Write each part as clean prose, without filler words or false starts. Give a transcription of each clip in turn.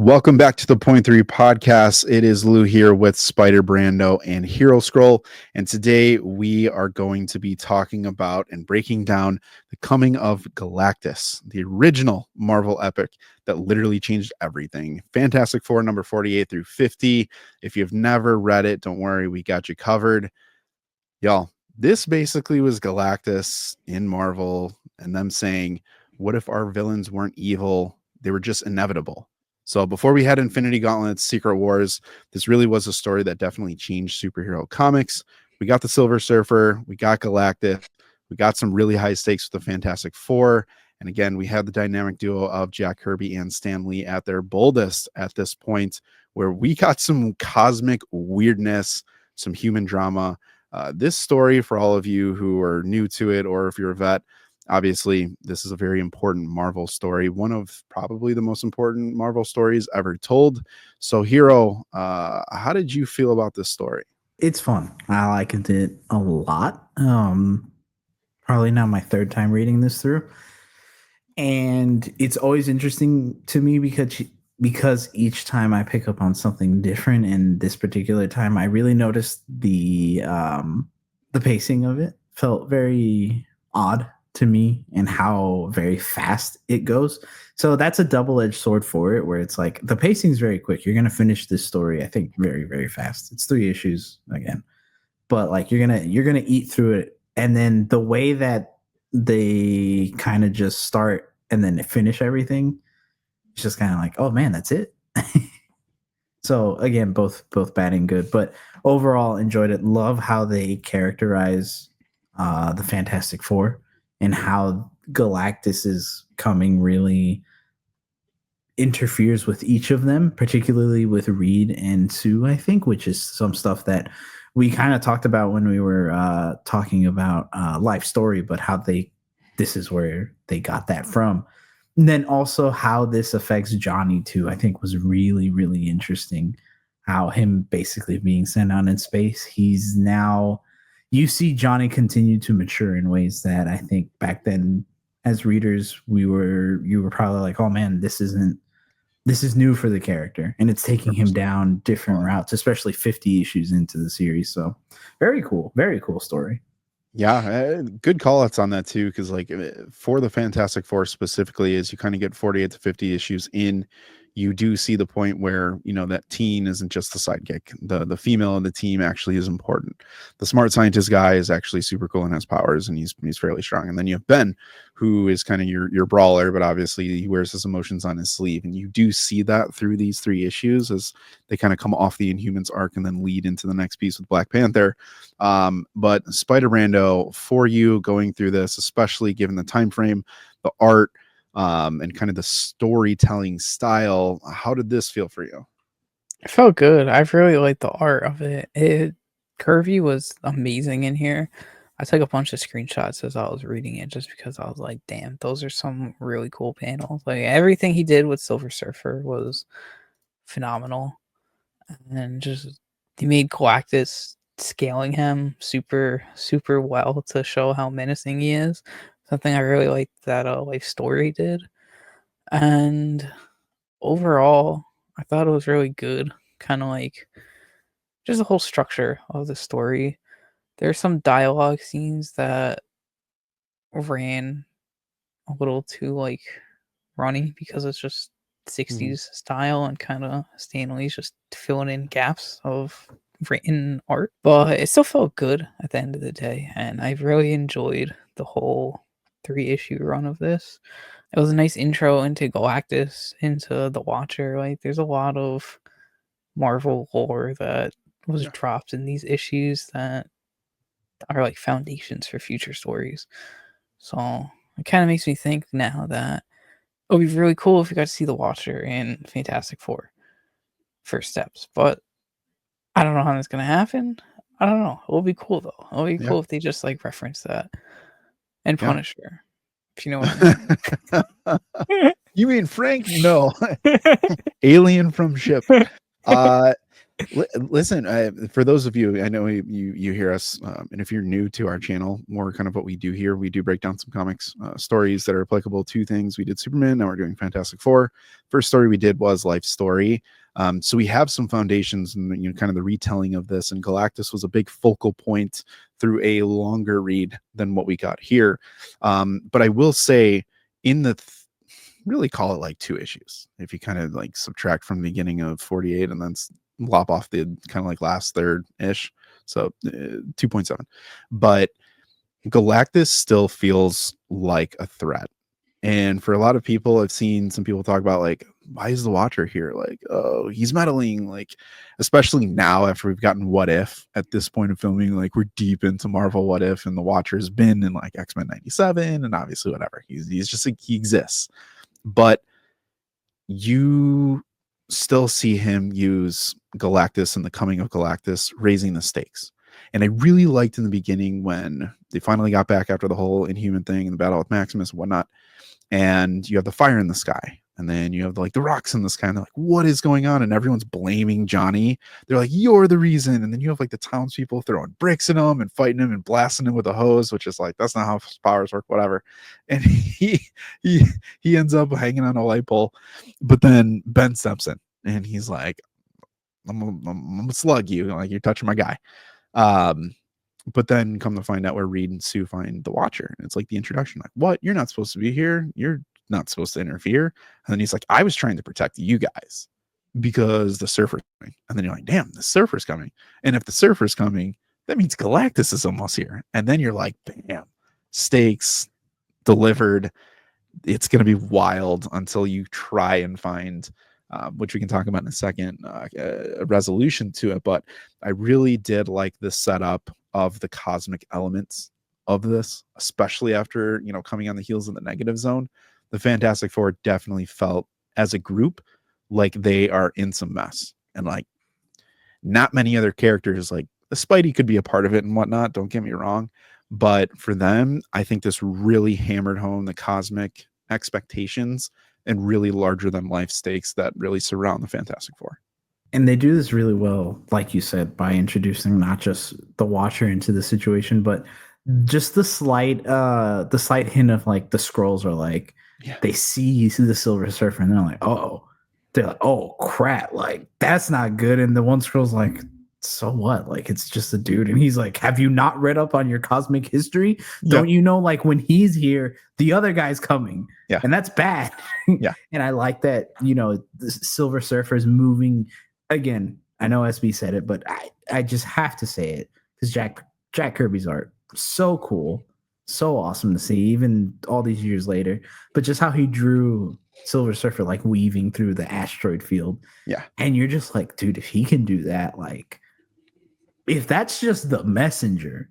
Welcome back to the Point Three podcast. It is Lou here with Spider Brando and Hero Scroll. And today we are going to be talking about and breaking down the coming of Galactus, the original Marvel epic that literally changed everything. Fantastic Four number 48 through 50. If you've never read it, don't worry, we got you covered. Y'all, this basically was Galactus in Marvel and them saying, what if our villains weren't evil? They were just inevitable. So before we had Infinity Gauntlet's Secret Wars, this really was a story that definitely changed superhero comics. We got the Silver Surfer, we got Galactus, we got some really high stakes with the Fantastic Four. And again, we had the dynamic duo of Jack Kirby and Stan Lee at their boldest at this point, where we got some cosmic weirdness, some human drama. This story, for all of you who are new to it, or if you're a vet, obviously, this is a very important Marvel story, one of probably the most important Marvel stories ever told. So, Hero, how did you feel about this story? It's fun. I liked it a lot. Probably now my third time reading this through. And it's always interesting to me because each time I pick up on something different, and this particular time I really noticed the pacing of it felt very odd to me and how very fast it goes. So that's a double-edged sword for it, where it's like the pacing is very quick. You're going to finish this story, I think, very, very fast. It's 3 issues again, but like you're going to eat through it. And then the way that they kind of just start and then finish everything, it's just kind of like, oh man, that's it. So again, both bad and good, but overall enjoyed it. Love how they characterize the Fantastic Four and how Galactus is coming really interferes with each of them, particularly with Reed and Sue, I think, which is some stuff that we kind of talked about when we were talking about Life Story, but how this is where they got that from. And then also how this affects Johnny too, I think was really, really interesting. How him basically being sent out in space, he's now, you see Johnny continue to mature in ways that I think back then as readers you were probably like, oh man, this is new for the character, and it's taking him down different routes, especially 50 issues into the series. So very cool story. Yeah, good call outs on that too, because like for the Fantastic Four specifically, as you kind of get 48 to 50 issues in, you do see the point where, you know, that teen isn't just the sidekick. The female in the team actually is important. The smart scientist guy is actually super cool and has powers, and he's fairly strong. And then you have Ben, who is kind of your brawler, but obviously he wears his emotions on his sleeve. And you do see that through these 3 issues as they kind of come off the Inhumans arc and then lead into the next piece with Black Panther. But Spider Brando, for you going through this, especially given the time frame, the art, and kind of the storytelling style, how did this feel for you? It felt good. I really liked the art of it. Kirby was amazing in here. I took a bunch of screenshots as I was reading it just because I was like, damn, those are some really cool panels. Like everything he did with Silver Surfer was phenomenal. And just he made Galactus, scaling him super, super well to show how menacing he is. Something I really liked that Life Story did. And overall, I thought it was really good. Kind of like just the whole structure of the story. There's some dialogue scenes that ran a little too like runny because it's just 60s style, and kind of Stan Lee's just filling in gaps of written art. But it still felt good at the end of the day, and I really enjoyed the whole 3-issue run of this. It was a nice intro into Galactus, into the Watcher. Like, there's a lot of Marvel lore that was dropped in these issues that are like foundations for future stories. So it kind of makes me think now that it would be really cool if we got to see the Watcher in Fantastic Four first steps. But I don't know how that's going to happen. I don't know. It would be cool, though. It would be cool if they just like reference that. And Punisher. If you know what I mean. You mean Frank? No. Alien from ship. Listen, for those of you, I know you hear us, and if you're new to our channel, more kind of what we do here, we do break down some comics stories that are applicable to things. We did Superman, now we're doing Fantastic Four. First story we did was Life Story. So we have some foundations and kind of the retelling of this, and Galactus was a big focal point through a longer read than what we got here. But I will say, in the really call it like 2 issues, if you kind of like subtract from the beginning of 48 and then lop off the kind of like last third ish, so 2.7. But Galactus still feels like a threat. And for a lot of people, I've seen some people talk about like, why is the Watcher here? Like, oh, he's meddling. Like, especially now after we've gotten What If at this point of filming, like we're deep into Marvel What If, and the Watcher's been in like X-Men 97 and obviously whatever. He's just like, he exists. But you still see him use Galactus and the coming of Galactus raising the stakes. And I really liked in the beginning when they finally got back after the whole Inhuman thing and the battle with Maximus and whatnot. And you have the fire in the sky, and then you have like the rocks in the sky, and they're like, what is going on? And everyone's blaming Johnny. They're like, you're the reason. And then you have like the townspeople throwing bricks at him and fighting him and blasting him with a hose, which is like, that's not how powers work, whatever. And he ends up hanging on a light pole. But then Ben steps in and he's like, I'm gonna slug you, like you're touching my guy. But then come to find out where Reed and Sue find the Watcher. And it's like the introduction, like, what? You're not supposed to be here. You're not supposed to interfere. And then he's like, I was trying to protect you guys because the Surfer's coming. And then you're like, damn, the Surfer's coming. And if the Surfer's coming, that means Galactus is almost here. And then you're like, bam, stakes delivered. It's going to be wild until you try and find, which we can talk about in a second, a resolution to it. But I really did like the setup of the cosmic elements of this, especially after, coming on the heels of the Negative Zone. The Fantastic Four definitely felt as a group like they are in some mess, and like not many other characters, like the Spidey could be a part of it and whatnot, don't get me wrong, but for them, I think this really hammered home the cosmic expectations and really larger than life stakes that really surround the Fantastic Four. And they do this really well, like you said, by introducing not just the Watcher into the situation, but just the slight hint of like the Skrulls are like, they see the Silver Surfer and they're like, oh crap, like that's not good. And the one Skrull's like, so what? Like it's just a dude. And he's like, have you not read up on your cosmic history? Don't you know, like when he's here, the other guy's coming. Yeah. And that's bad. Yeah. And I like that, the Silver Surfer's moving. Again, I know SB said it, but I just have to say it because Jack Kirby's art, so cool, so awesome to see, even all these years later. But just how he drew Silver Surfer like weaving through the asteroid field. Yeah. And you're just like, dude, if he can do that, like, if that's just the messenger,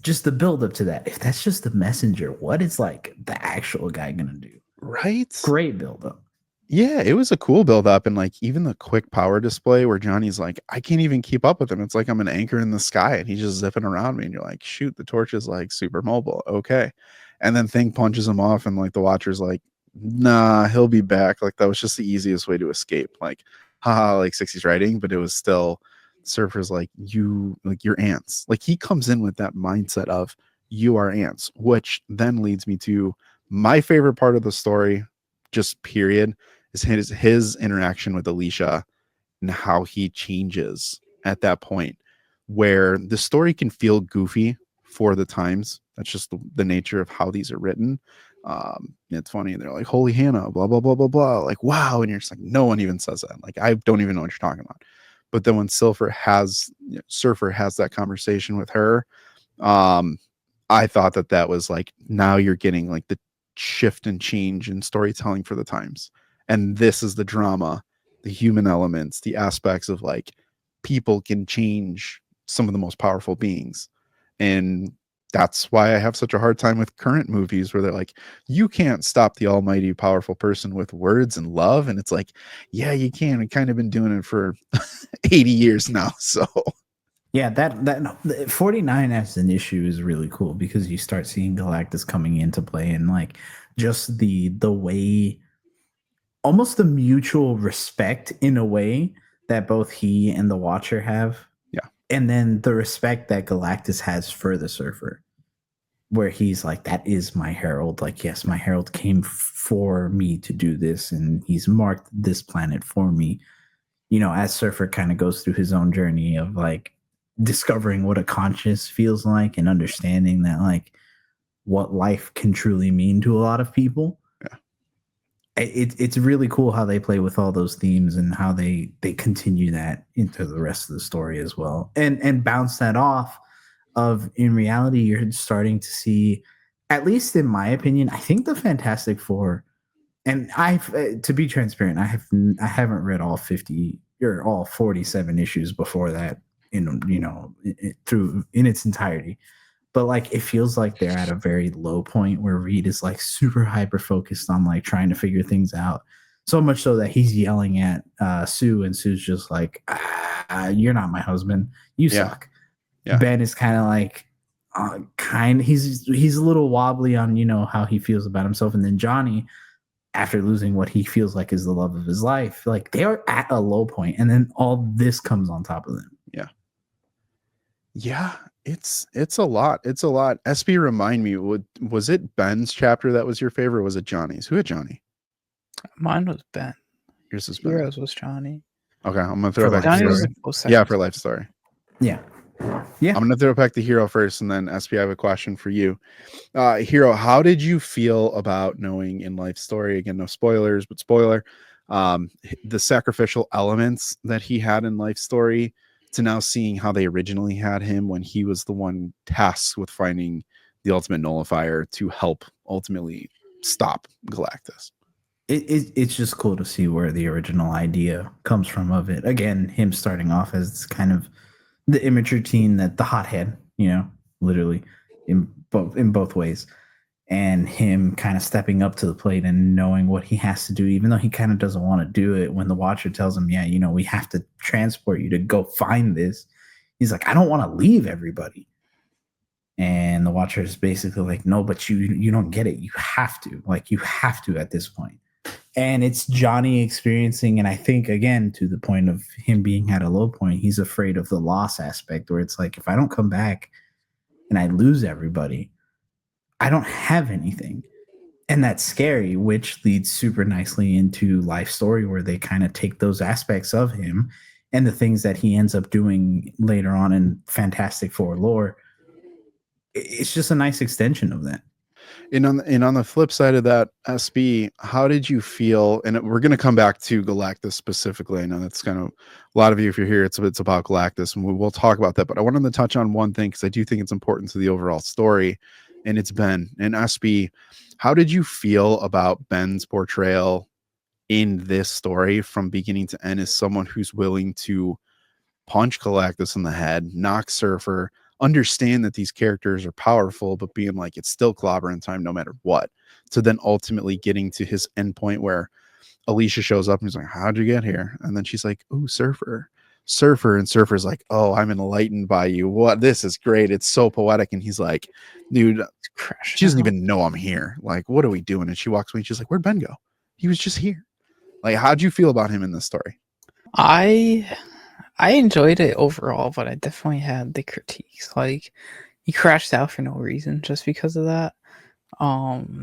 just the build up to that, if that's just the messenger, what is like the actual guy gonna do? Right. Great build up. Yeah, it was a cool build up, and like even the quick power display where Johnny's like, I can't even keep up with him. It's like I'm an anchor in the sky and he's just zipping around me, and you're like, shoot, the torch is like super mobile. Okay. And then Thing punches him off, and like the Watcher's like, nah, he'll be back. Like that was just the easiest way to escape. Like, haha, like 60s writing, but it was still Surfer's like, you're ants. Like he comes in with that mindset of you are ants, which then leads me to my favorite part of the story, just period, is his interaction with Alicia and how he changes at that point where the story can feel goofy for the times. That's just the nature of how these are written. It's funny. They're like, holy Hannah, blah, blah, blah, blah, blah. Like, wow. And you're just like, no one even says that. Like, I don't even know what you're talking about. But then when Surfer has that conversation with her, I thought that was like, now you're getting like the shift and change in storytelling for the times. And this is the drama, the human elements, the aspects of like people can change some of the most powerful beings. And that's why I have such a hard time with current movies where they're like, you can't stop the almighty powerful person with words and love. And it's like, yeah, you can. We've kind of been doing it for 80 years now. So yeah, that 49 as an issue is really cool because you start seeing Galactus coming into play and like just the way, almost the mutual respect in a way that both he and the Watcher have. Yeah. And then the respect that Galactus has for the Surfer, where he's like, that is my herald. Like, yes, my herald came for me to do this, and he's marked this planet for me. You know, as Surfer kind of goes through his own journey of like discovering what a conscience feels like and understanding that like what life can truly mean to a lot of people. Yeah. It's really cool how they play with all those themes and how they continue that into the rest of the story as well, and bounce that off of, in reality, you're starting to see, at least in my opinion, I think the Fantastic Four, and I've to be transparent, I haven't read all 50 or all 47 issues before that through in its entirety. But like it feels like they're at a very low point where Reed is like super hyper focused on like trying to figure things out. So much so that he's yelling at Sue, and Sue's just like, "You're not my husband. You Yeah. suck." Yeah. Ben is kind of like, he's a little wobbly on how he feels about himself, and then Johnny, after losing what he feels like is the love of his life, like they are at a low point, and then all this comes on top of them. Yeah, it's a lot. It's a lot. SB, remind me, was it Ben's chapter that was your favorite? Or was it Johnny's? Who had Johnny? Mine was Ben. Yours is Ben. Heroes was Johnny. Okay, I'm gonna throw For back to Life Johnny was Hero. a close Yeah, second. for Life Story. Yeah. I'm gonna throw it back to Hero first, and then SB, I have a question for you. Hero, how did you feel about knowing in Life Story, again, no spoilers, but spoiler, the sacrificial elements that he had in Life Story, to now seeing how they originally had him when he was the one tasked with finding the ultimate nullifier to help ultimately stop Galactus? It's just cool to see where the original idea comes from of it. Again, him starting off as kind of the immature teen, that the hothead, literally in both ways, and him kind of stepping up to the plate and knowing what he has to do, even though he kind of doesn't want to do it. When the Watcher tells him, yeah, we have to transport you to go find this, he's like, I don't want to leave everybody. And the Watcher is basically like, no, but you don't get it. You have to at this point. And it's Johnny experiencing, and I think, again, to the point of him being at a low point, he's afraid of the loss aspect, where it's like, if I don't come back and I lose everybody, I don't have anything. And that's scary, which leads super nicely into Life Story, where they kind of take those aspects of him and the things that he ends up doing later on in Fantastic Four lore. It's just a nice extension of that. And on the flip side of that, SB, how did you feel? And we're going to come back to Galactus specifically. I know that's kind of a lot of you, if you're here, it's about Galactus, and we'll talk about that. But I wanted to touch on one thing because I do think it's important to the overall story, and it's Ben. And SB, how did you feel about Ben's portrayal in this story from beginning to end as someone who's willing to punch Galactus in the head, knock Surfer, understand that these characters are powerful, but being like, it's still clobbering time no matter what, to then ultimately getting to his end point where Alicia shows up and he's like, how'd you get here? And then she's like, ooh, Surfer. And Surfer's like, oh, I'm enlightened by you. What? This is great. It's so poetic. And he's like, dude, she doesn't even know I'm here. Like, what are we doing? And she walks away and she's like, where'd Ben go? He was just here. Like, how'd you feel about him in this story? I enjoyed it overall, but I definitely had the critiques. Like, he crashed out for no reason just because of that.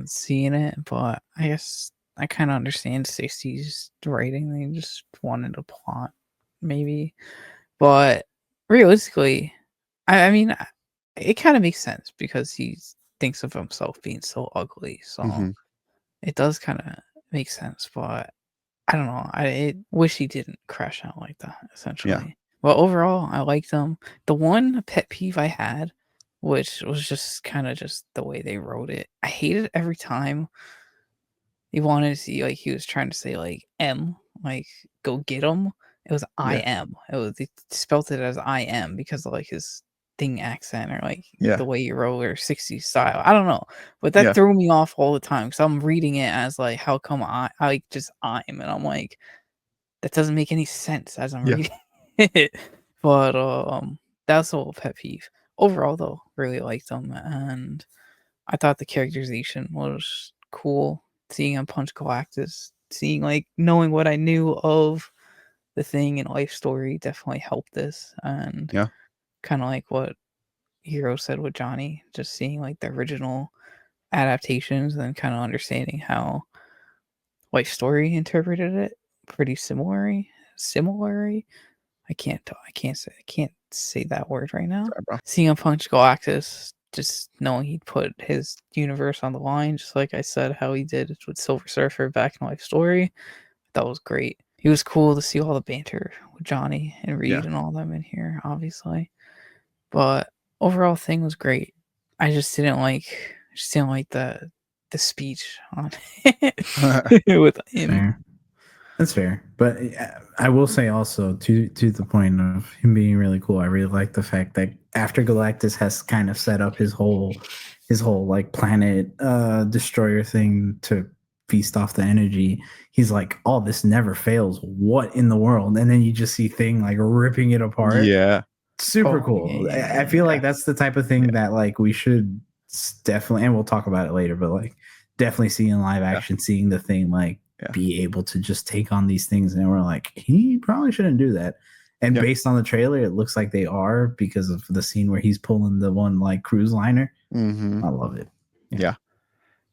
Seeing it, but I guess I kind of understand 60s writing. They just wanted a plot, maybe. But realistically, I mean, it kind of makes sense because he thinks of himself being so ugly. So it does kind of make sense, but I don't know. I wish he didn't crash out like that, essentially. Well, overall, I liked them. The one pet peeve I had, which was just kind of just the way they wrote it, I hated every time he wanted to see, like, he was trying to say, like, M, like, go get him. It was I am. They spelt it as I am because of, like, his thing accent or, like, the way you wrote or 60s style. I don't know. But that threw me off all the time because I'm reading it as, like, how come I like, just I'm. And I'm like, that doesn't make any sense as I'm reading it. But that's a little pet peeve. Overall, though, really liked them. And I thought the characterization was cool. Seeing him punch Galactus, seeing, like, knowing what I knew of the Thing and Life Story definitely helped this, and Yeah. kind of like what Hero said with Johnny, just seeing like the original adaptations and then kind of understanding how Life Story interpreted it pretty similarly. I can't say that word right now. Sorry, bro. Seeing Punch Galactus, just knowing he'd put his universe on the line, just like I said, how he did with Silver Surfer back in Life Story, that was great. It was cool to see all the banter with Johnny and Reed Yeah. and all them in here, obviously. But overall thing was great. I just didn't like the speech on with him. Fair. That's fair. But I will say also to the point of him being really cool, I really like the fact that after Galactus has kind of set up his whole like planet destroyer thing to feast off the energy, he's like, oh, this never fails. What in the world? And then you just see Thing like ripping it apart. Yeah. Super Oh, cool. yeah, I feel yeah. like that's the type of thing that like we should definitely, and we'll talk about it later, but like definitely see in live action, seeing the Thing like be able to just take on these things, and we're like, he probably shouldn't do that. And based on the trailer, it looks like they are, because of the scene where he's pulling the one like cruise liner. Mm-hmm. I love it.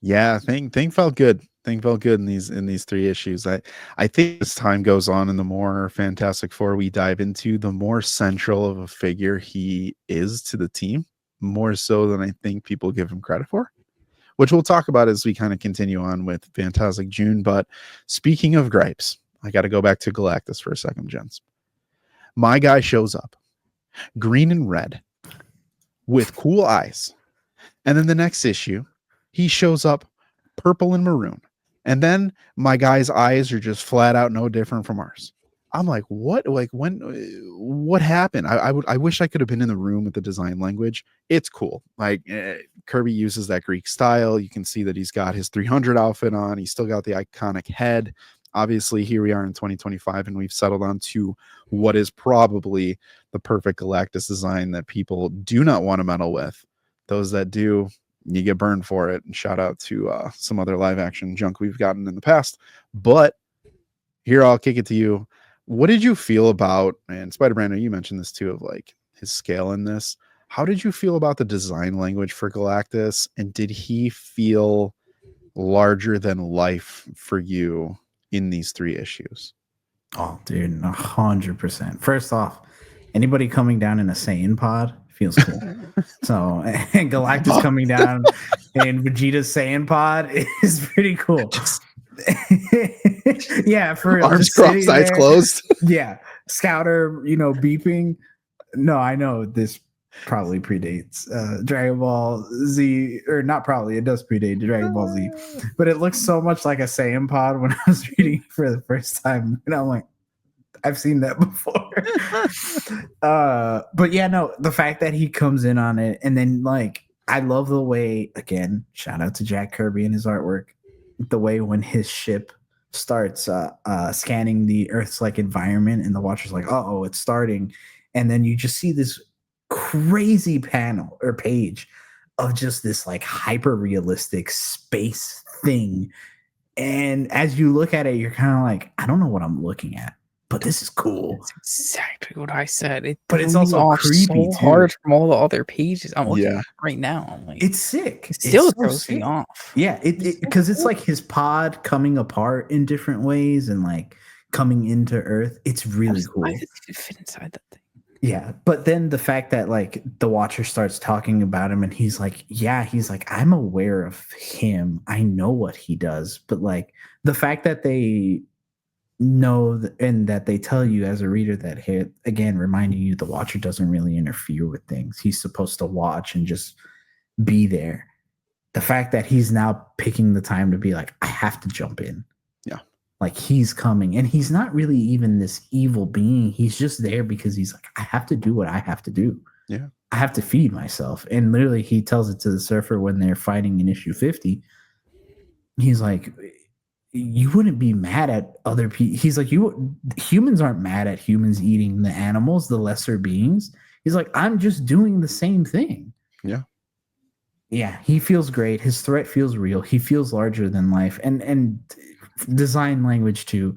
Yeah. Thing felt good. Thing felt good in these 3 issues. I think as time goes on and the more Fantastic Four we dive into, the more central of a figure he is to the team, more so than I think people give him credit for, which we'll talk about as we kind of continue on with Fantastic June. But speaking of gripes, I got to go back to Galactus for a second, gents. My guy shows up, green and red, with cool eyes. And then the next issue, he shows up purple and maroon. And then my guy's eyes are just flat out no different from ours. I'm like, what? Like, what happened? I wish I could have been in the room with the design language. It's cool. Like, Kirby uses that Greek style. You can see that he's got his 300 outfit on. He's still got the iconic head. Obviously, here we are in 2025, and we've settled on to what is probably the perfect Galactus design that people do not want to meddle with. Those that do, you get burned for it. And shout out to some other live action junk we've gotten in the past. But here, I'll kick it to you. What did you feel about, and Spider-Man, you mentioned this too, of like his scale in this. How did you feel about the design language for Galactus? And did he feel larger than life for you in these 3 issues? Oh, dude, 100%. First off, anybody coming down in a Saiyan pod feels cool. So, and Galactus coming down in Vegeta's Saiyan pod is pretty cool. Yeah, for real. Arms crossed, eyes closed. Yeah, Scouter, beeping. No, I know this probably predates Dragon Ball Z, or not probably, it does predate Dragon Ball Z, but it looks so much like a Saiyan pod when I was reading it for the first time, and I'm like, I've seen that before. But yeah, no, the fact that he comes in on it, and then like, I love the way, again, shout out to Jack Kirby and his artwork, the way when his ship starts scanning the Earth's like environment, and the Watcher's like, uh-oh, it's starting, and then you just see this crazy panel or page of just this like hyper realistic space thing, and as you look at it, you're kind of like, I don't know what I'm looking at, but this is cool. That's exactly what I said. But it's also creepy so hard from all the other pages. I'm looking Yeah. at it right now. I'm like, It's sick. it still It's so throws me sick. off. Yeah, it because it's like his pod coming apart in different ways and like coming into Earth. It's really cool. Why does it fit inside that thing? Yeah, but then the fact that like the Watcher starts talking about him, and he's like, I'm aware of him. I know what he does, but like the fact that they know and that they tell you as a reader that, hey, again, reminding you the Watcher doesn't really interfere with things. He's supposed to watch and just be there. The fact that he's now picking the time to be like, I have to jump in. Yeah. Like he's coming, and he's not really even this evil being. He's just there because he's like, I have to do what I have to do. Yeah. I have to feed myself. And literally he tells it to the Surfer when they're fighting in issue 50. He's like, you wouldn't be mad at other people. He's like, humans aren't mad at humans eating the animals, the lesser beings. He's like, I'm just doing the same thing. Yeah. Yeah, he feels great. His threat feels real. He feels larger than life. And design language too.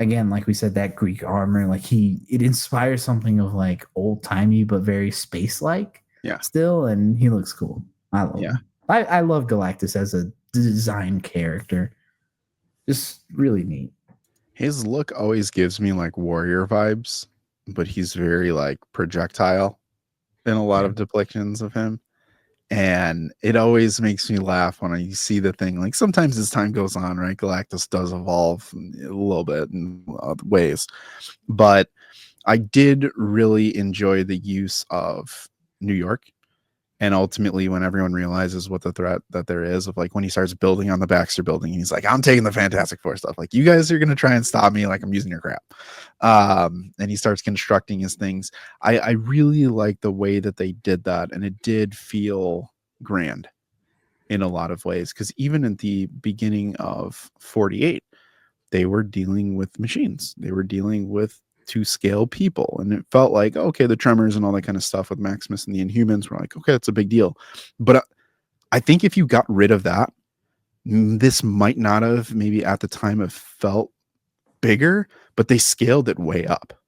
again, like we said, that Greek armor, like it inspires something of like old timey but very space like. Yeah. Still, and he looks cool. I love him. I love Galactus as a design character. Just really neat. His look always gives me like warrior vibes, but he's very like projectile in a lot of depictions of him. And it always makes me laugh when I see the thing. Like sometimes as time goes on, right? Galactus does evolve a little bit in other ways. But I did really enjoy the use of New York. And ultimately, when everyone realizes what the threat that there is, of like when he starts building on the Baxter building, and he's like, I'm taking the Fantastic Four stuff. Like, you guys are going to try and stop me. Like, I'm using your crap. And he starts constructing his things. I really like the way that they did that. And it did feel grand in a lot of ways. Because even at the beginning of 48, they were dealing with machines. They were dealing with to scale people, and it felt like, okay, the Tremors and all that kind of stuff with Maximus and the Inhumans were like, okay, that's a big deal. But I think if you got rid of that, this might not have maybe at the time have felt bigger, but they scaled it way up.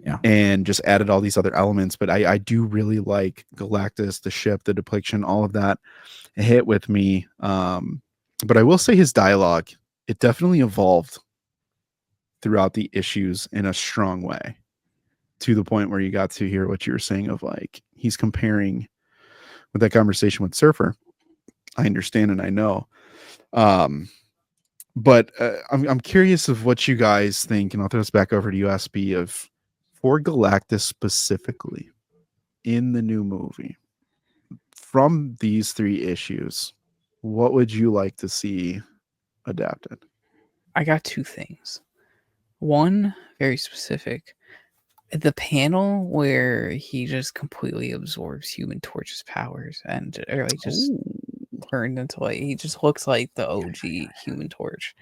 Yeah. And just added all these other elements. But I do really like Galactus, the ship, the depiction, all of that hit with me. But I will say his dialogue, it definitely evolved throughout the issues in a strong way, to the point where you got to hear what you were saying of like, he's comparing with that conversation with Surfer. I understand and I know. But I'm curious of what you guys think, and I'll throw this back over to USB of for Galactus specifically in the new movie. From these 3 issues, what would you like to see adapted? I got 2 things. One, very specific. The panel where he just completely absorbs Human Torch's powers and or like just turned into like he just looks like the OG Human Torch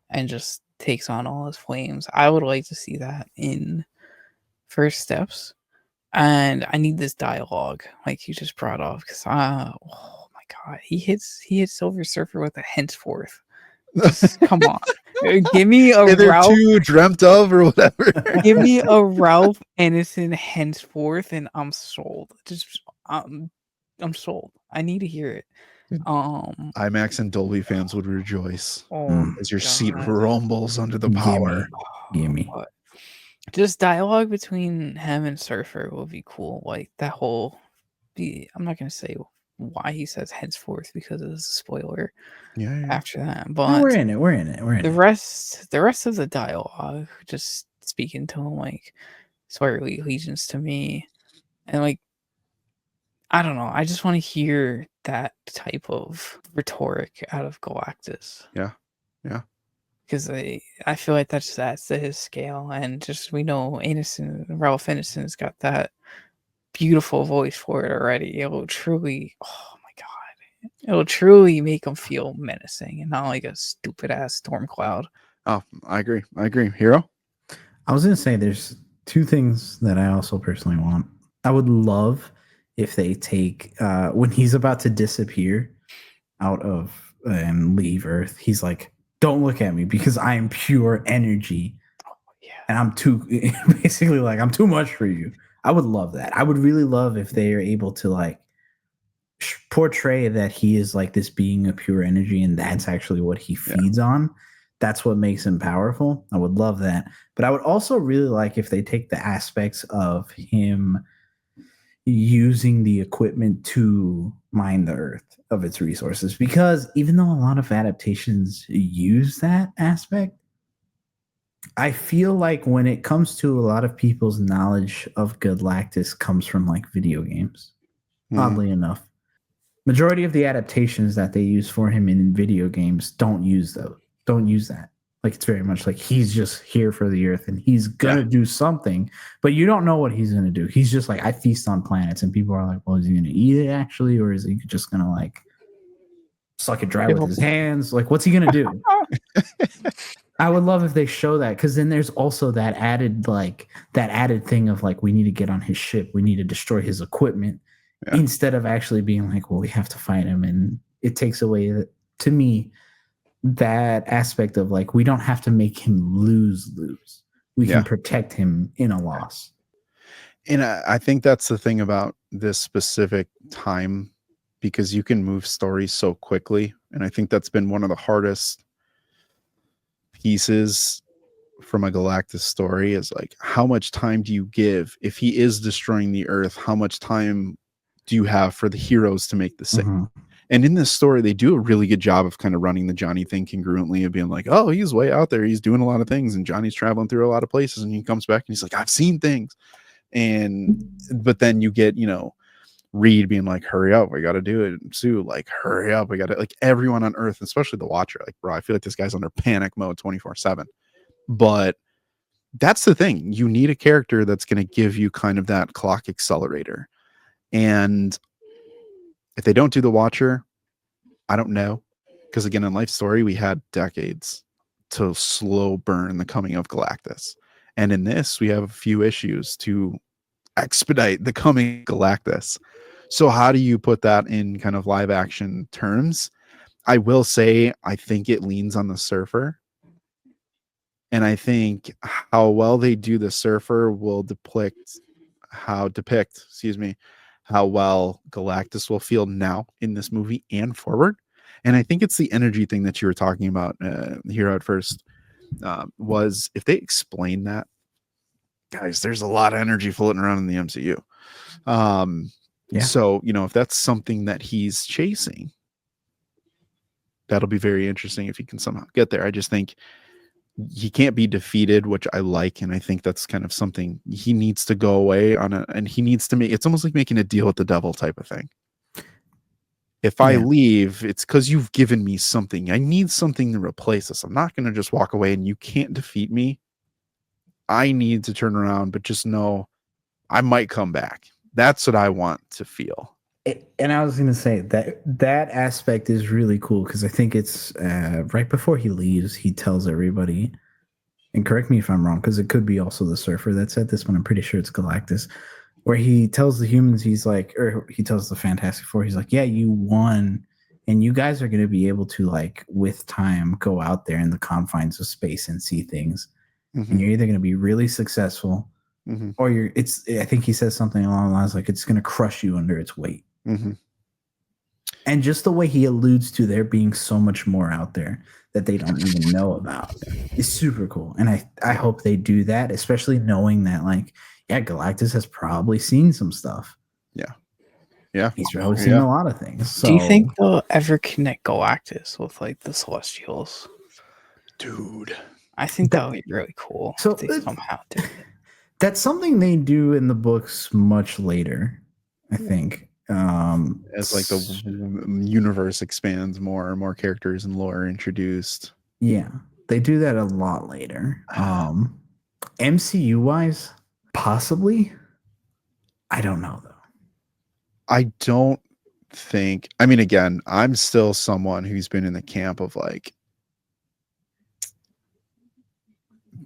and just takes on all his flames. I would like to see that in First Steps. And I need this dialogue like you just brought up because oh my god, he hits Silver Surfer with a henceforth. Just, come on. Give me a Ralph too dreamt of or whatever. Give me a Ralph Ellison henceforth, and I'm sold. Just I'm sold. I need to hear it. IMAX and Dolby fans would rejoice as your seat God. rumbles under the power. Gimme. Just dialogue between him and Surfer will be cool. Like that whole. I'm not gonna say why he says henceforth because it was a spoiler. Yeah. After that, but No, we're in it. The rest of the dialogue, just speaking to him like Spider Legions to me, and like I don't know, I just want to hear that type of rhetoric out of Galactus. Yeah. Because I feel like that's to his scale, and just we know Ralph Ineson's got that beautiful voice for it already. It will truly, oh my god, it will truly make him feel menacing and not like a stupid ass storm cloud. Oh, I agree. Hero? I was gonna say there's 2 things that I also personally want. I would love if they take when he's about to disappear out of and leave Earth, he's like, don't look at me because I am pure energy. Yeah. And I'm too basically like I'm too much for you. I would love that. I would really love if they are able to like portray that he is like this being of pure energy and that's actually what he feeds on. That's what makes him powerful. I would love that. But I would also really like if they take the aspects of him using the equipment to mine the Earth of its resources, because even though a lot of adaptations use that aspect, I feel like when it comes to a lot of people's knowledge of Galactus comes from like video games. Oddly enough, majority of the adaptations that they use for him in video games don't use that. Like it's very much like he's just here for the Earth and he's gonna do something, but you don't know what he's gonna do. He's just like, I feast on planets, and people are like, well, is he gonna eat it actually, or is he just gonna like suck it dry with his hands? Like, what's he gonna do? I would love if they show that, because then there's also that added thing of like, we need to get on his ship, we need to destroy his equipment, instead of actually being like, well, we have to fight him, and it takes away to me that aspect of like we don't have to make him lose. We Yeah. can protect him in a loss. And I think that's the thing about this specific time, because you can move stories so quickly. And I think that's been one of the hardest pieces from a Galactus story is like, how much time do you give if he is destroying the Earth? How much time do you have for the heroes to make the save? Mhm. And in this story, they do a really good job of kind of running the Johnny thing congruently of being like, oh, he's way out there. He's doing a lot of things. And Johnny's traveling through a lot of places. And he comes back and he's like, I've seen things. But then you get, Reed being like, hurry up, we got to do it. And Sue, like, hurry up, we got to, like, everyone on Earth, especially the Watcher, like, bro, I feel like this guy's under panic mode 24/7. But that's the thing. You need a character that's going to give you kind of that clock accelerator. And if they don't do the Watcher, I don't know. Because again, in Life Story, we had decades to slow burn the coming of Galactus. And in this, we have a few issues to expedite the coming of Galactus. So how do you put that in kind of live action terms? I will say, I think it leans on the Surfer. And I think how well they do the Surfer will depict how well Galactus will feel now in this movie and forward. And I think it's the energy thing that you were talking about here at first, was if they explain that, guys, there's a lot of energy floating around in the MCU. Yeah. So, if that's something that he's chasing, that'll be very interesting if he can somehow get there. I just think he can't be defeated, which I like. And I think that's kind of something he needs to go away on and he needs to make, it's almost like making a deal with the devil type of thing. If I leave, it's because you've given me something. I need something to replace this. I'm not going to just walk away and you can't defeat me. I need to turn around, but just know I might come back. That's what I want to feel. And I was going to say that aspect is really cool because I think it's right before he leaves, he tells everybody, and correct me if I'm wrong, because it could be also the Surfer that said this, but I'm pretty sure it's Galactus, where he tells the humans, he's like, or he tells the Fantastic Four, he's like, yeah, you won, and you guys are going to be able to, like, with time, go out there in the confines of space and see things. Mm-hmm. And you're either going to be really successful, mm-hmm. or I think he says something along the lines like, it's going to crush you under its weight. Mm-hmm. And just the way he alludes to there being so much more out there that they don't even know about is super cool. And I hope they do that, especially knowing that, like, yeah, Galactus has probably seen some stuff. Yeah. He's probably seen a lot of things. So. Do you think they'll ever connect Galactus with, like, the Celestials? Dude. I think that would be really cool if they somehow do it. That's something they do in the books much later, I think. As like the universe expands, more and more characters and lore are introduced. Yeah, they do that a lot later. MCU wise, possibly. I don't know though. I don't think. I mean, again, I'm still someone who's been in the camp of like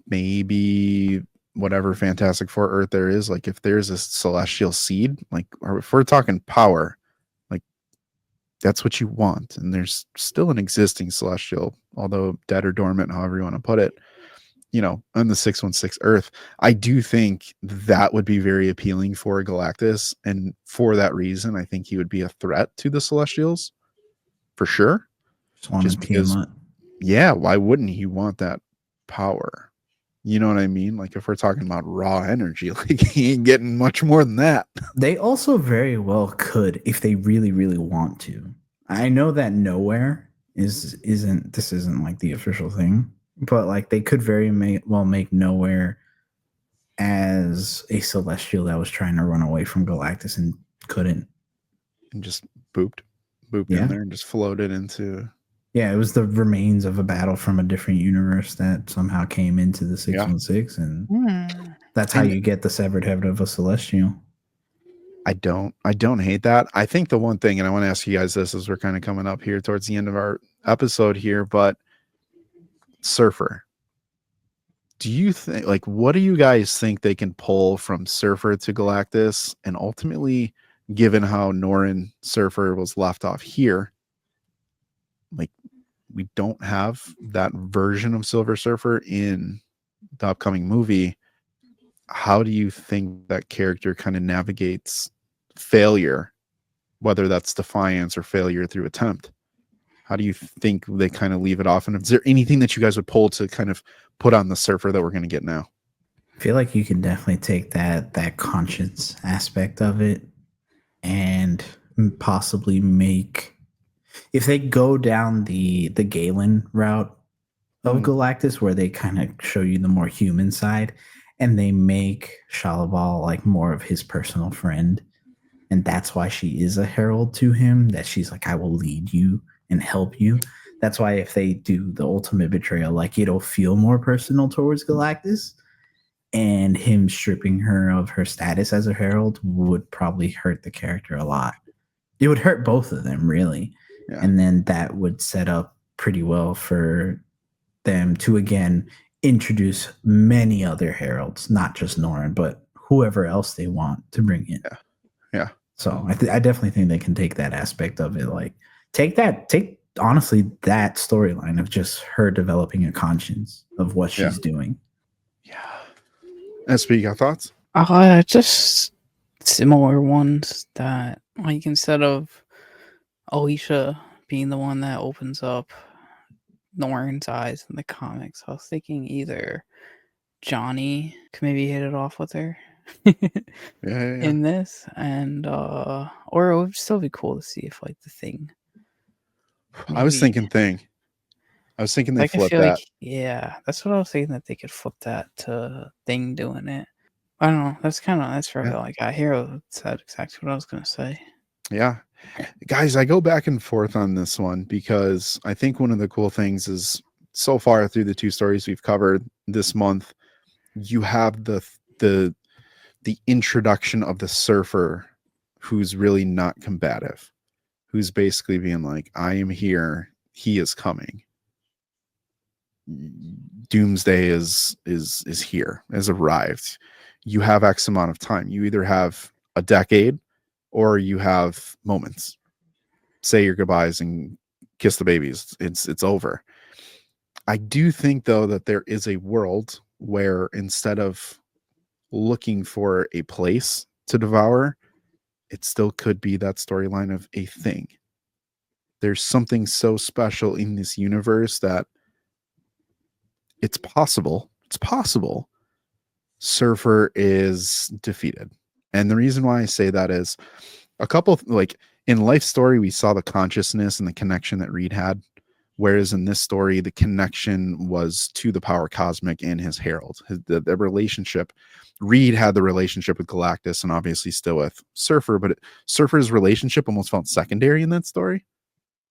maybe whatever Fantastic Four Earth there is, like if there's a celestial seed, like, or if we're talking power, like that's what you want. And there's still an existing celestial, although dead or dormant, however you want to put it, on the 616 Earth. I do think that would be very appealing for Galactus. And for that reason, I think he would be a threat to the Celestials for sure. Just because, why wouldn't he want that power? You know what I mean? Like if we're talking about raw energy, like he ain't getting much more than that. They also very well could if they really, really want to. I know that Nowhere isn't like the official thing, but like they could very well make Nowhere as a celestial that was trying to run away from Galactus and couldn't. And just booped in there and just floated into. Yeah, it was the remains of a battle from a different universe that somehow came into the 616, and that's how you get the severed head of a celestial. I don't hate that. I think the one thing, and I want to ask you guys this as we're kind of coming up here towards the end of our episode here, but Surfer. Do you think, like, what do you guys think they can pull from Surfer to Galactus? And ultimately, given how Norrin Surfer was left off here, like, we don't have that version of Silver Surfer in the upcoming movie. How do you think that character kind of navigates failure, whether that's defiance or failure through attempt? How do you think they kind of leave it off? And is there anything that you guys would pull to kind of put on the Surfer that we're going to get now? I feel like you can definitely take that conscience aspect of it and possibly make, if they go down the Galen route of Galactus, where they kind of show you the more human side, and they make Shalabal like more of his personal friend, and that's why she is a herald to him, that she's like, I will lead you and help you. That's why if they do the ultimate betrayal, like it'll feel more personal towards Galactus, and him stripping her of her status as a herald would probably hurt the character a lot. It would hurt both of them, really. Yeah. And then that would set up pretty well for them to, again, introduce many other heralds, not just Norrin, but whoever else they want to bring in. Yeah. So I definitely think they can take that aspect of it. Like, take honestly that storyline of just her developing a conscience of what she's doing. Yeah. SP, you got thoughts? Just similar ones that, like, instead of Alicia being the one that opens up Norrin's eyes in the comics, I was thinking either Johnny could maybe hit it off with her in this, and or it would still be cool to see if, like, the Thing. Maybe. I was thinking Thing. I was thinking they flip that. Like, yeah, that's what I was thinking, that they could flip that to Thing doing it. I don't know. That's probably like Hero said exactly what I was gonna say. Yeah. Guys, I go back and forth on this one because I think one of the cool things is, so far through the two stories we've covered this month, you have the introduction of the Surfer, who's really not combative, who's basically being like, I am here, he is coming. Doomsday is here, has arrived. You have X amount of time. You either have a decade or you have moments. Say your goodbyes and kiss the babies. It's over. I do think, though, that there is a world where instead of looking for a place to devour, it still could be that storyline of a Thing. There's something so special in this universe that it's possible. It's possible Surfer is defeated. And the reason why I say that is a couple, like in Life Story, we saw the consciousness and the connection that Reed had. Whereas in this story, the connection was to the power cosmic and his herald. The relationship, Reed had the relationship with Galactus and obviously still with Surfer, but Surfer's relationship almost felt secondary in that story.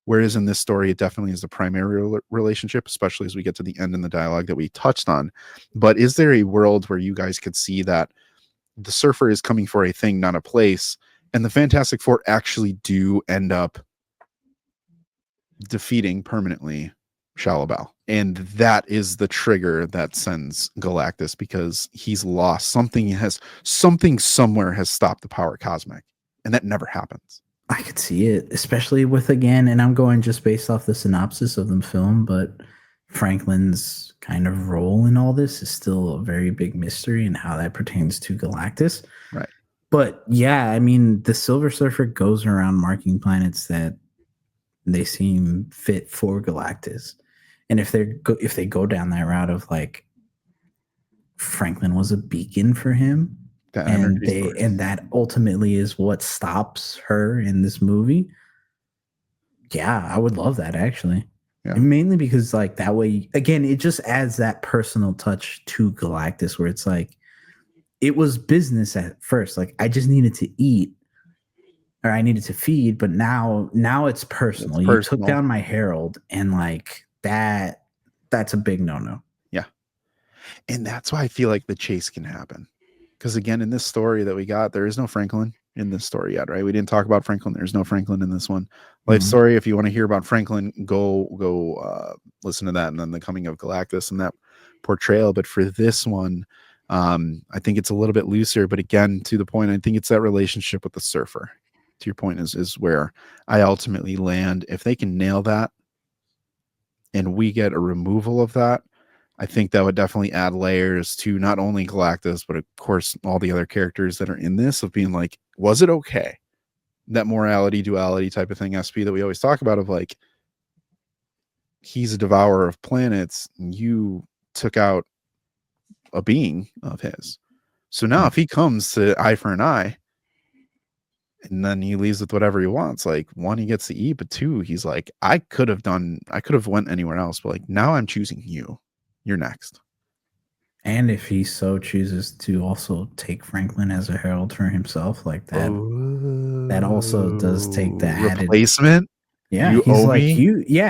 Whereas in this story, it definitely is the primary relationship, especially as we get to the end in the dialogue that we touched on. But is there a world where you guys could see that the Surfer is coming for a thing, not a place, and the Fantastic Four actually do end up defeating permanently Shalabal? And that is the trigger that sends Galactus, because he's lost. Something somewhere has stopped the power cosmic, and that never happens. I could see it, especially with, again, and I'm going just based off the synopsis of the film, but Franklin's kind of role in all this is still a very big mystery, and how that pertains to Galactus. Right. But yeah, I mean, the Silver Surfer goes around marking planets that they seem fit for Galactus. And if they go down that route of, like, Franklin was a beacon for him, and that ultimately is what stops her in this movie. Yeah, I would love that, actually. Yeah. And mainly because, like, that way, again, it just adds that personal touch to Galactus, where it's like, it was business at first. Like, I just needed to eat, or I needed to feed, but now it's personal. You took down my herald, and like that's a big no-no. Yeah. And that's why I feel like the chase can happen. Because again, in this story that we got, there is no Franklin in this story yet, right? We didn't talk about Franklin. There's no Franklin in this one. Life Story, if you want to hear about Franklin, go listen to that, and then the coming of Galactus and that portrayal. But for this one, I think it's a little bit looser. But again, to the point, I think it's that relationship with the Surfer. To your point, is where I ultimately land. If they can nail that, and we get a removal of that, I think that would definitely add layers to not only Galactus, but of course all the other characters that are in this, of being like, was it okay? That morality, duality type of thing, SP, that we always talk about, of like, he's a devourer of planets, and you took out a being of his. So now if he comes to eye for an eye, and then he leaves with whatever he wants, like, one, he gets to eat, but two, he's like, I could have went anywhere else, but like, now I'm choosing you. You're next. And if he so chooses to also take Franklin as a herald for himself, like that, that also does take the added replacement. Yeah, You he's owe like, me?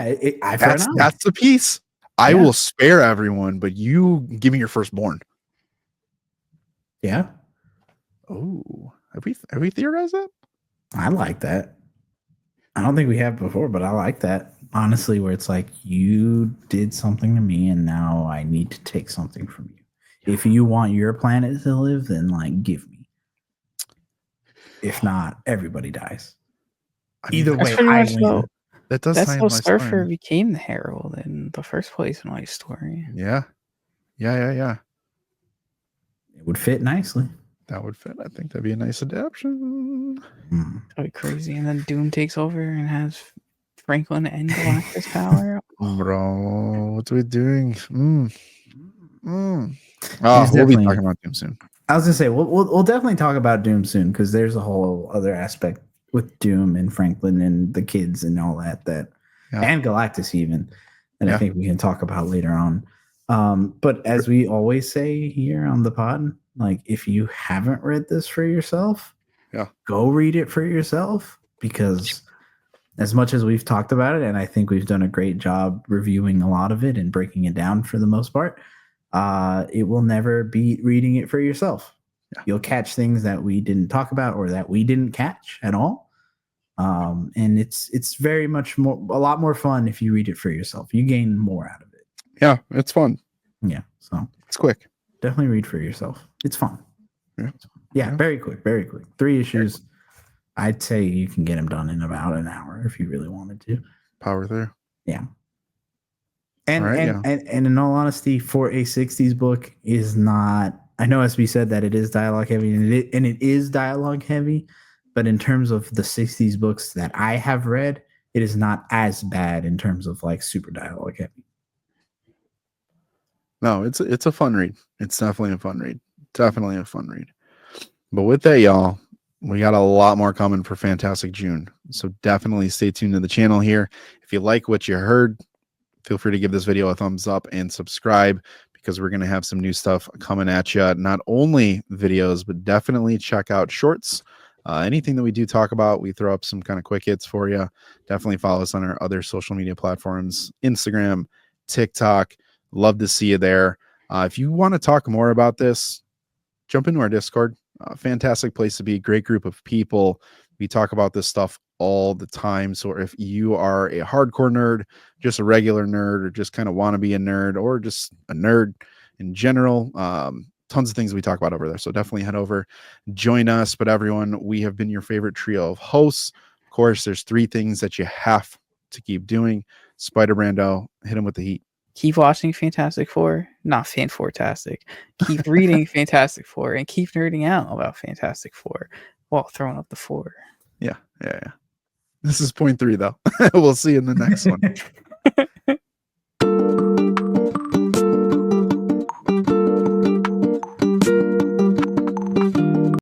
eye for an eye. That's the piece. I Yeah. will spare everyone, but you give me your firstborn. Yeah, Oh, have we theorized that? I like that. I don't think we have before, but I like that. Honestly, where it's like, you did something to me and now I need to take something from you. If you want your planet to live, then like give me. If not, everybody dies. I mean, Either That's way, pretty I much win. though. that does That's tie how in my Surfer story. became the Herald in the first place in my story. Yeah. It would fit nicely. That would fit. I think that'd be a nice adaptation. Mm. That'd be crazy. And then Doom takes over and has Franklin and Galactus power. Bro, what are we doing? Oh, we'll be definitely- talking about Doom soon. I was gonna say we'll definitely talk about Doom soon, because there's a whole other aspect with Doom and Franklin and the kids and all that Yeah. and Galactus even that I Yeah. think we can talk about later on. But as we always say here on the pod, like, if you haven't read this for yourself, go read it for yourself, because as much as we've talked about it, and I think we've done a great job reviewing a lot of it and breaking it down for the most part, it will never beat reading it for yourself. Yeah. You'll catch things that we didn't talk about or that we didn't catch at all. And it's very much a lot more fun if you read it for yourself. You gain more out of it. Yeah, it's fun. Yeah, so It's quick. definitely read for yourself. It's fun. Yeah. Yeah, Yeah. very quick. 3 issues. I'd say you can get them done in about an hour if you really wanted to. Power through. Yeah. And All right, and in all honesty, for a 60s book is not, I know SB said that it is dialogue heavy, and it is dialogue heavy, but in terms of the 60s books that I have read, it is not as bad in terms of like super dialogue heavy. No, it's a fun read. It's definitely a fun read. Definitely a fun read. But with that, y'all, we got a lot more coming for Fantastic June. So definitely stay tuned to the channel here. If you like what you heard, feel free to give this video a thumbs up and subscribe, because we're going to have some new stuff coming at you. Not only videos, but definitely check out shorts. Anything that we do talk about, we throw up some kind of quick hits for you. Definitely follow us on our other social media platforms, Instagram, TikTok. Love to see you there. If you want to talk more about this, jump into our Discord. Fantastic place to be. Great group of people. We talk about this stuff all the time. So if you are a hardcore nerd, just a regular nerd, or just kind of want to be a nerd, or just a nerd in general, tons of things we talk about over there. So definitely head over, join us. But everyone, we have been your favorite trio of hosts. Of course, there's 3 things that you have to keep doing. Spider Brando, hit him with the heat. Keep watching Fantastic Four, not Fantastic. Keep reading Fantastic Four, and keep nerding out about Fantastic Four while throwing up the 4. Yeah. This is point 3 though. We'll see you in the next one.